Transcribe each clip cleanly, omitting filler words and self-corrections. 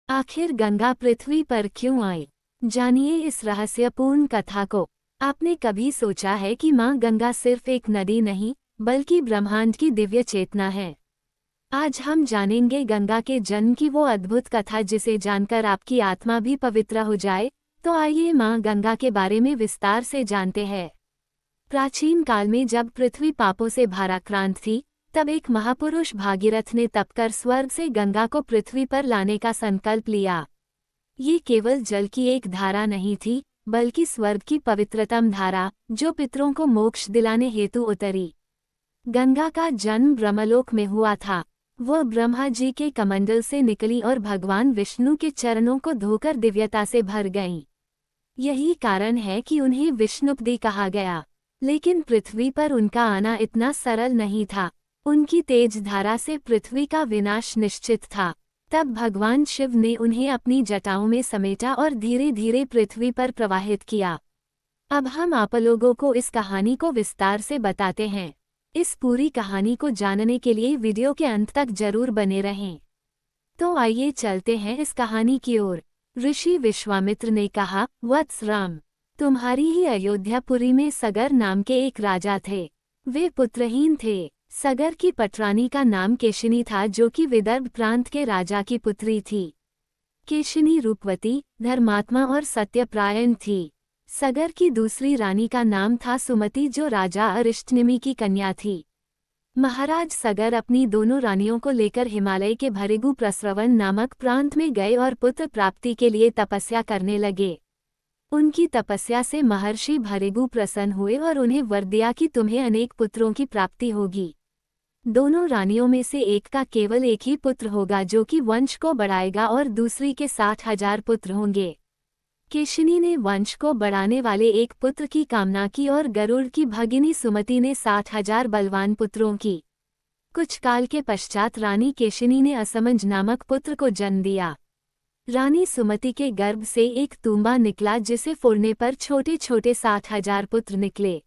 आखिर गंगा पृथ्वी पर क्यों आई? जानिए इस रहस्यपूर्ण कथा को। आपने कभी सोचा है कि माँ गंगा सिर्फ एक नदी नहीं, बल्कि ब्रह्मांड की दिव्य चेतना है? आज हम जानेंगे गंगा के जन्म की वो अद्भुत कथा जिसे जानकर आपकी आत्मा भी पवित्र हो जाए। तो आइए माँ गंगा के बारे में विस्तार से जानते हैं। प्राचीन काल में जब पृथ्वी पापों से भाराक्रांत थी, तब एक महापुरुष भागीरथ ने तपकर स्वर्ग से गंगा को पृथ्वी पर लाने का संकल्प लिया। ये केवल जल की एक धारा नहीं थी, बल्कि स्वर्ग की पवित्रतम धारा, जो पितरों को मोक्ष दिलाने हेतु उतरी। गंगा का जन्म ब्रह्मलोक में हुआ था। वह ब्रह्मा जी के कमंडल से निकली और भगवान विष्णु के चरणों को धोकर दिव्यता से भर गईं। यही कारण है कि उन्हें विष्णुपदी कहा गया। लेकिन पृथ्वी पर उनका आना इतना सरल नहीं था। उनकी तेज धारा से पृथ्वी का विनाश निश्चित था। तब भगवान शिव ने उन्हें अपनी जटाओं में समेटा और धीरे धीरे पृथ्वी पर प्रवाहित किया। अब हम आप लोगों को इस कहानी को विस्तार से बताते हैं। इस पूरी कहानी को जानने के लिए वीडियो के अंत तक जरूर बने रहें। तो आइए चलते हैं इस कहानी की ओर। ऋषि विश्वामित्र ने कहा, वत्स राम, तुम्हारी ही अयोध्यापुरी में सगर नाम के एक राजा थे। वे पुत्रहीन थे। सगर की पटरानी का नाम केशिनी था, जो कि विदर्भ प्रांत के राजा की पुत्री थी। केशिनी रूपवती, धर्मात्मा और सत्यप्रायण थी। सगर की दूसरी रानी का नाम था सुमति, जो राजा अरिष्टनेमि की कन्या थी। महाराज सगर अपनी दोनों रानियों को लेकर हिमालय के भृगु प्रस्रवण नामक प्रांत में गए और पुत्र प्राप्ति के लिए तपस्या करने लगे। उनकी तपस्या से महर्षि भृगु प्रसन्न हुए और उन्हें वर दिया कि तुम्हें अनेक पुत्रों की प्राप्ति होगी। दोनों रानियों में से एक का केवल एक ही पुत्र होगा, जो कि वंश को बढ़ाएगा, और दूसरी के 60,000 पुत्र होंगे। केशिनी ने वंश को बढ़ाने वाले एक पुत्र की कामना की और गरुड़ की भगिनी सुमति ने 60,000 बलवान पुत्रों की। कुछ काल के पश्चात रानी केशिनी ने असमंज नामक पुत्र को जन्म दिया। रानी सुमति के गर्भ से एक तूंबा निकला, जिसे फोड़ने पर छोटे छोटे 60,000 पुत्र निकले।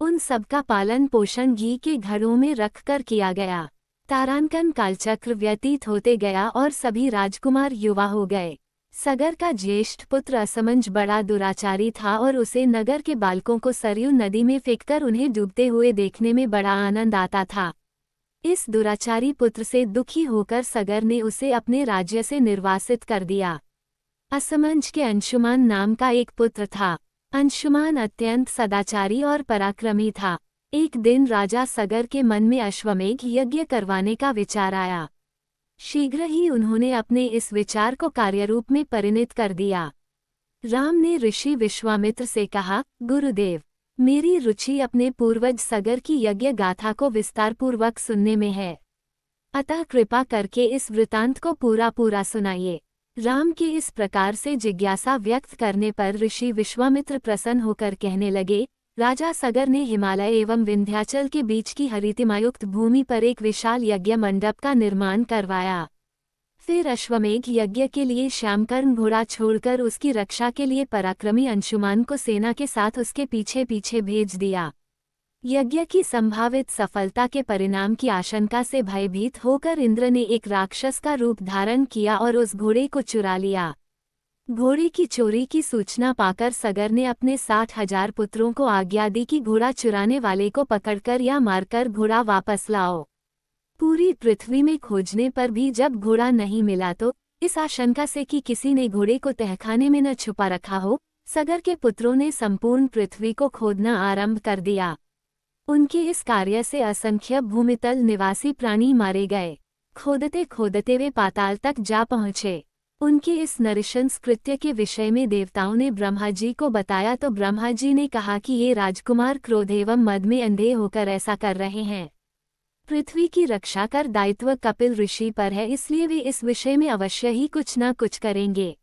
उन सबका पालन पोषण घी के घड़ों में रखकर किया गया। तारांकन कालचक्र व्यतीत होते गया और सभी राजकुमार युवा हो गए। सगर का ज्येष्ठ पुत्र असमंज बड़ा दुराचारी था और उसे नगर के बालकों को सरयू नदी में फेंककर उन्हें डूबते हुए देखने में बड़ा आनंद आता था। इस दुराचारी पुत्र से दुखी होकर सगर ने उसे अपने राज्य से निर्वासित कर दिया। असमंज के अंशुमान नाम का एक पुत्र था। अंशुमान अत्यंत सदाचारी और पराक्रमी था। एक दिन राजा सगर के मन में अश्वमेघ यज्ञ करवाने का विचार आया। शीघ्र ही उन्होंने अपने इस विचार को कार्यरूप में परिणत कर दिया। राम ने ऋषि विश्वामित्र से कहा, गुरुदेव, मेरी रुचि अपने पूर्वज सगर की यज्ञ गाथा को विस्तारपूर्वक सुनने में है। अतः कृपा करके इस वृतांत को पूरा सुनाइए। राम के इस प्रकार से जिज्ञासा व्यक्त करने पर ऋषि विश्वामित्र प्रसन्न होकर कहने लगे, राजा सगर ने हिमालय एवं विंध्याचल के बीच की हरितिमायुक्त भूमि पर एक विशाल यज्ञ मंडप का निर्माण करवाया। फिर अश्वमेघ यज्ञ के लिए श्यामकर्ण घोड़ा छोड़कर उसकी रक्षा के लिए पराक्रमी अंशुमान को सेना के साथ उसके पीछे पीछे भेज दिया। यज्ञ की संभावित सफलता के परिणाम की आशंका से भयभीत होकर इंद्र ने एक राक्षस का रूप धारण किया और उस घोड़े को चुरा लिया। घोड़े की चोरी की सूचना पाकर सगर ने अपने 60,000 पुत्रों को आज्ञा दी कि घोड़ा चुराने वाले को पकड़कर या मारकर घोड़ा वापस लाओ। पूरी पृथ्वी में खोजने पर भी जब घोड़ा नहीं मिला तो इस आशंका से कि किसी ने घोड़े को तहखाने में न छुपा रखा हो, सगर के पुत्रों ने संपूर्ण पृथ्वी को खोदना आरंभ कर दिया। उनके इस कार्य से असंख्य भूमितल निवासी प्राणी मारे गए। खोदते खोदते वे पाताल तक जा पहुँचे। उनके इस नृशंस कृत्य के विषय में देवताओं ने ब्रह्मा जी को बताया तो ब्रह्मा जी ने कहा कि ये राजकुमार क्रोध एवं मद में अंधे होकर ऐसा कर रहे हैं। पृथ्वी की रक्षा कर दायित्व कपिल ऋषि पर है, इसलिए वे इस विषय में अवश्य ही कुछ न कुछ करेंगे।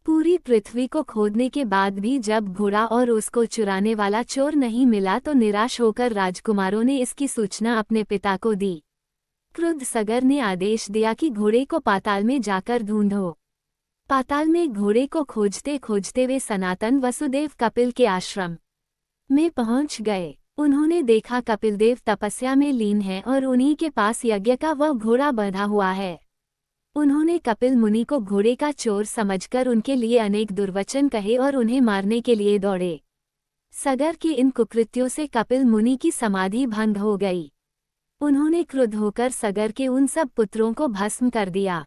पूरी पृथ्वी को खोदने के बाद भी जब घोड़ा और उसको चुराने वाला चोर नहीं मिला तो निराश होकर राजकुमारों ने इसकी सूचना अपने पिता को दी। क्रुद्ध सगर ने आदेश दिया कि घोड़े को पाताल में जाकर ढूंढो। पाताल में घोड़े को खोजते खोजते वे सनातन वसुदेव कपिल के आश्रम में पहुंच गए। उन्होंने देखा कपिलदेव तपस्या में लीन हैं और उन्हीं के पास यज्ञ का वह घोड़ा बंधा हुआ है। उन्होंने कपिल मुनि को घोड़े का चोर समझकर उनके लिए अनेक दुर्वचन कहे और उन्हें मारने के लिए दौड़े। सगर के इन कुकृत्यों से कपिल मुनि की समाधि भंग हो गई। उन्होंने क्रुद्ध होकर सगर के उन सब पुत्रों को भस्म कर दिया।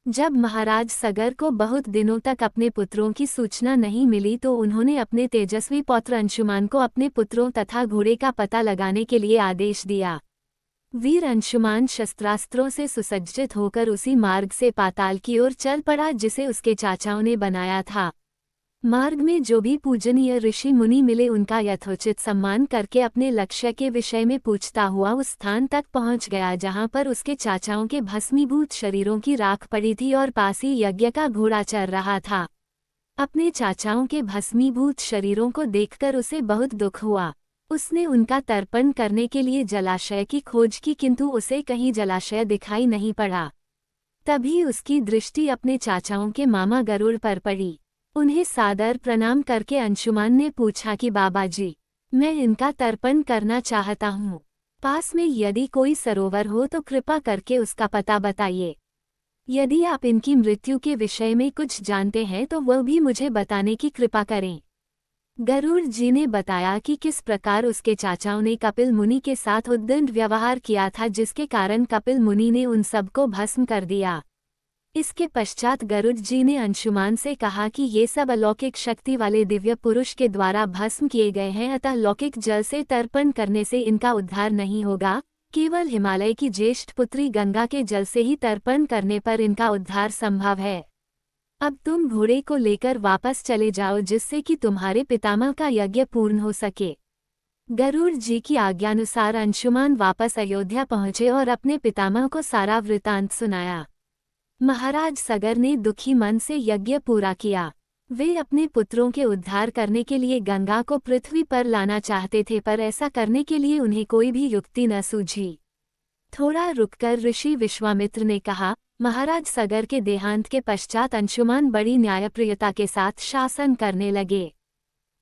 जब महाराज सगर को बहुत दिनों तक अपने पुत्रों की सूचना नहीं मिली तो उन्होंने अपने तेजस्वी पौत्र अंशुमान को अपने पुत्रों तथा घोड़े का पता लगाने के लिए आदेश दिया। वीर अंशुमान शस्त्रास्त्रों से सुसज्जित होकर उसी मार्ग से पाताल की ओर चल पड़ा जिसे उसके चाचाओं ने बनाया था। मार्ग में जो भी पूजनीय ऋषि मुनि मिले उनका यथोचित सम्मान करके अपने लक्ष्य के विषय में पूछता हुआ उस स्थान तक पहुंच गया जहां पर उसके चाचाओं के भस्मीभूत शरीरों की राख पड़ी थी और पास ही यज्ञ का घोड़ा चर रहा था। अपने चाचाओं के भस्मीभूत शरीरों को देखकर उसे बहुत दुख हुआ। उसने उनका तर्पण करने के लिए जलाशय की खोज की किंतु उसे कहीं जलाशय दिखाई नहीं पड़ा। तभी उसकी दृष्टि अपने चाचाओं के मामा गरुड़ पर पड़ी। उन्हें सादर प्रणाम करके अंशुमान ने पूछा कि बाबा जी, मैं इनका तर्पण करना चाहता हूँ। पास में यदि कोई सरोवर हो तो कृपा करके उसका पता बताइए। यदि आप इनकी मृत्यु के विषय में कुछ जानते हैं तो वह भी मुझे बताने की कृपा करें। गरुड़ जी ने बताया कि किस प्रकार उसके चाचाओं ने कपिल मुनि के साथ उद्दंड व्यवहार किया था जिसके कारण कपिल मुनि ने उन सबको भस्म कर दिया। इसके पश्चात गरुड़ जी ने अंशुमान से कहा कि ये सब अलौकिक शक्ति वाले दिव्य पुरुष के द्वारा भस्म किए गए हैं, अतः लौकिक जल से तर्पण करने से इनका उद्धार नहीं होगा। केवल हिमालय की ज्येष्ठ पुत्री गंगा के जल से ही तर्पण करने पर इनका उद्धार संभव है। अब तुम घोड़े को लेकर वापस चले जाओ जिससे कि तुम्हारे पितामह का यज्ञ पूर्ण हो सके। गरुड़ जी की आज्ञानुसार अंशुमान वापस अयोध्या पहुंचे और अपने पितामह को सारा वृतांत सुनाया। महाराज सगर ने दुखी मन से यज्ञ पूरा किया। वे अपने पुत्रों के उद्धार करने के लिए गंगा को पृथ्वी पर लाना चाहते थे, पर ऐसा करने के लिए उन्हें कोई भी युक्ति न सूझी। थोड़ा रुककर ऋषि विश्वामित्र ने कहा, महाराज सगर के देहांत के पश्चात अंशुमान बड़ी न्यायप्रियता के साथ शासन करने लगे।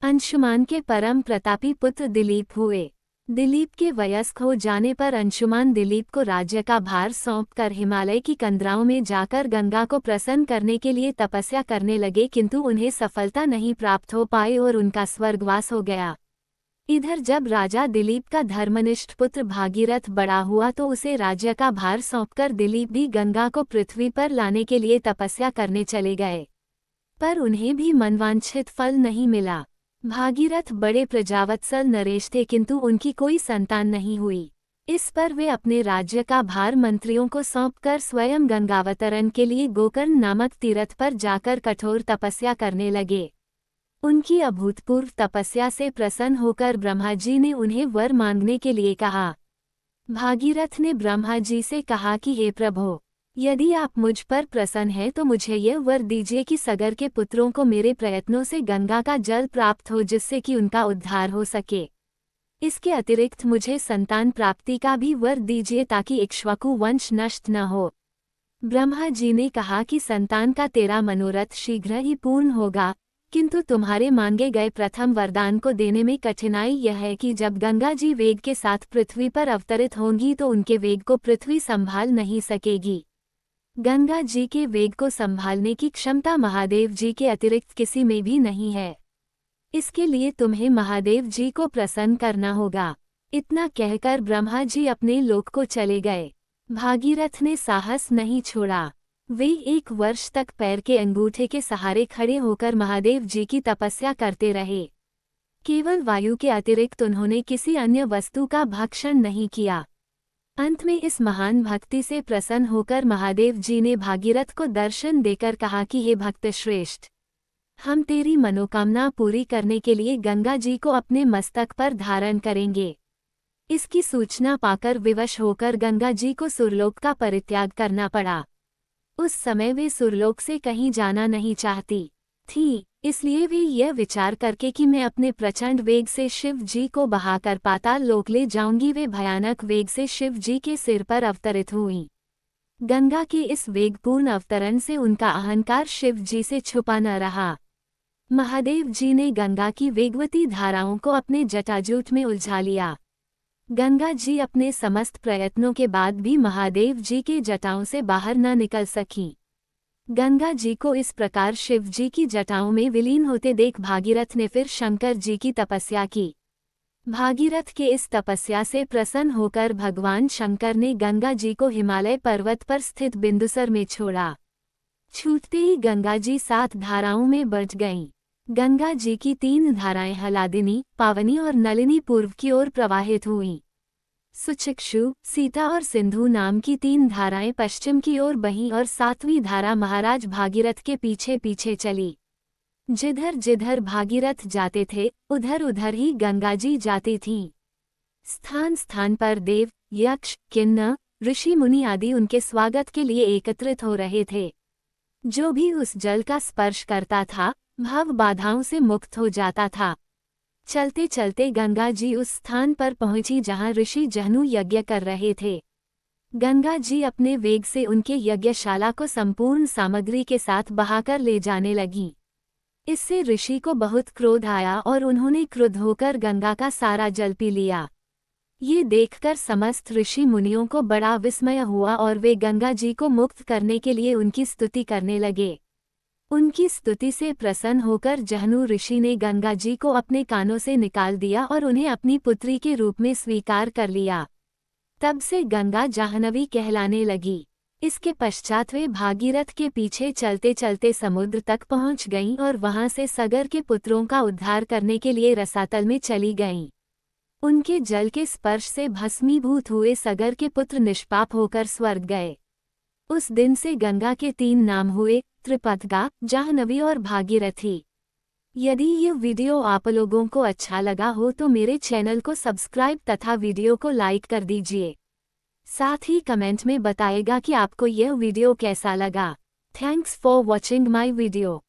अंशुमान के परम प्रतापी पुत्र दिलीप हुए। दिलीप के वयस्क हो जाने पर अंशुमान दिलीप को राज्य का भार सौंपकर हिमालय की कंदराओं में जाकर गंगा को प्रसन्न करने के लिए तपस्या करने लगे, किंतु उन्हें सफलता नहीं प्राप्त हो पाई और उनका स्वर्गवास हो गया। इधर जब राजा दिलीप का धर्मनिष्ठ पुत्र भागीरथ बड़ा हुआ तो उसे राज्य का भार सौंपकर दिलीप भी गंगा को पृथ्वी पर लाने के लिए तपस्या करने चले गए, पर उन्हें भी मनवांछित फल नहीं मिला। भागीरथ बड़े प्रजावत्सल नरेश थे, किंतु उनकी कोई संतान नहीं हुई। इस पर वे अपने राज्य का भार मंत्रियों को सौंपकर स्वयं गंगावतरण के लिए गोकर्ण नामक तीर्थ पर जाकर कठोर तपस्या करने लगे। उनकी अभूतपूर्व तपस्या से प्रसन्न होकर ब्रह्मा जी ने उन्हें वर मांगने के लिए कहा। भागीरथ ने ब्रह्मा जी से कहा कि हे प्रभो, यदि आप मुझ पर प्रसन्न हैं तो मुझे यह वर दीजिए कि सगर के पुत्रों को मेरे प्रयत्नों से गंगा का जल प्राप्त हो जिससे कि उनका उद्धार हो सके। इसके अतिरिक्त मुझे संतान प्राप्ति का भी वर दीजिए ताकि इक्ष्वाकु वंश नष्ट न हो। ब्रह्मा जी ने कहा कि संतान का तेरा मनोरथ शीघ्र ही पूर्ण होगा, किंतु तुम्हारे मांगे गए प्रथम वरदान को देने में कठिनाई यह है कि जब गंगा जी वेग के साथ पृथ्वी पर अवतरित होंगी तो उनके वेग को पृथ्वी संभाल नहीं सकेगी। गंगा जी के वेग को संभालने की क्षमता महादेव जी के अतिरिक्त किसी में भी नहीं है। इसके लिए तुम्हें महादेव जी को प्रसन्न करना होगा। इतना कहकर ब्रह्मा जी अपने लोक को चले गए। भागीरथ ने साहस नहीं छोड़ा। वे 1 वर्ष तक पैर के अंगूठे के सहारे खड़े होकर महादेव जी की तपस्या करते रहे। केवल वायु के अतिरिक्त उन्होंने किसी अन्य वस्तु का भक्षण नहीं किया। अंत में इस महान भक्ति से प्रसन्न होकर महादेव जी ने भागीरथ को दर्शन देकर कहा कि हे भक्त श्रेष्ठ, हम तेरी मनोकामना पूरी करने के लिए गंगा जी को अपने मस्तक पर धारण करेंगे। इसकी सूचना पाकर विवश होकर गंगा जी को सुरलोक का परित्याग करना पड़ा। उस समय वे सुरलोक से कहीं जाना नहीं चाहती थी, इसलिए वे यह विचार करके कि मैं अपने प्रचंड वेग से शिव जी को बहाकर पाताल लोक ले जाऊंगी, वे भयानक वेग से शिव जी के सिर पर अवतरित हुईं। गंगा के इस वेगपूर्ण अवतरण से उनका अहंकार शिव जी से छुपा न रहा। महादेव जी ने गंगा की वेगवती धाराओं को अपने जटाजूट में उलझा लिया। गंगा जी अपने समस्त प्रयत्नों के बाद भी महादेव जी के जटाओं से बाहर न निकल सकीं। गंगा जी को इस प्रकार शिव जी की जटाओं में विलीन होते देख भागीरथ ने फिर शंकर जी की तपस्या की। भागीरथ के इस तपस्या से प्रसन्न होकर भगवान शंकर ने गंगा जी को हिमालय पर्वत पर स्थित बिंदुसर में छोड़ा। छूटते ही गंगा जी 7 धाराओं में बट गईं। गंगा जी की 3 धाराएं हलादिनी, पावनी और नलिनी पूर्व की ओर प्रवाहित हुईं। सुचिक्षु, सीता और सिंधु नाम की 3 धाराएं पश्चिम की ओर बहीं और 7वीं धारा महाराज भागीरथ के पीछे पीछे चली। जिधर जिधर भागीरथ जाते थे उधर उधर ही गंगा जी जाती थीं। स्थान स्थान पर देव, यक्ष, किन्नर, ऋषि मुनि आदि उनके स्वागत के लिए एकत्रित हो रहे थे। जो भी उस जल का स्पर्श करता था भव बाधाओं से मुक्त हो जाता था। चलते चलते गंगा जी उस स्थान पर पहुंची जहां ऋषि जहनु यज्ञ कर रहे थे। गंगा जी अपने वेग से उनके यज्ञशाला को संपूर्ण सामग्री के साथ बहाकर ले जाने लगी। इससे ऋषि को बहुत क्रोध आया और उन्होंने क्रुद्ध होकर गंगा का सारा जल पी लिया। ये देखकर समस्त ऋषि मुनियों को बड़ा विस्मय हुआ और वे गंगा जी को मुक्त करने के लिए उनकी स्तुति करने लगे। उनकी स्तुति से प्रसन्न होकर जहनु ऋषि ने गंगा जी को अपने कानों से निकाल दिया और उन्हें अपनी पुत्री के रूप में स्वीकार कर लिया। तब से गंगा जाह्नवी कहलाने लगी। इसके पश्चात वे भागीरथ के पीछे चलते चलते समुद्र तक पहुंच गईं और वहां से सगर के पुत्रों का उद्धार करने के लिए रसातल में चली गईं। उनके जल के स्पर्श से भस्मीभूत हुए सगर के पुत्र निष्पाप होकर स्वर्ग गए। उस दिन से गंगा के 3 नाम हुए, त्रिपथगा, जाह्नवी और भागीरथी। यदि ये वीडियो आप लोगों को अच्छा लगा हो तो मेरे चैनल को सब्सक्राइब तथा वीडियो को लाइक कर दीजिए। साथ ही कमेंट में बताएगा कि आपको यह वीडियो कैसा लगा। Thanks for watching my video.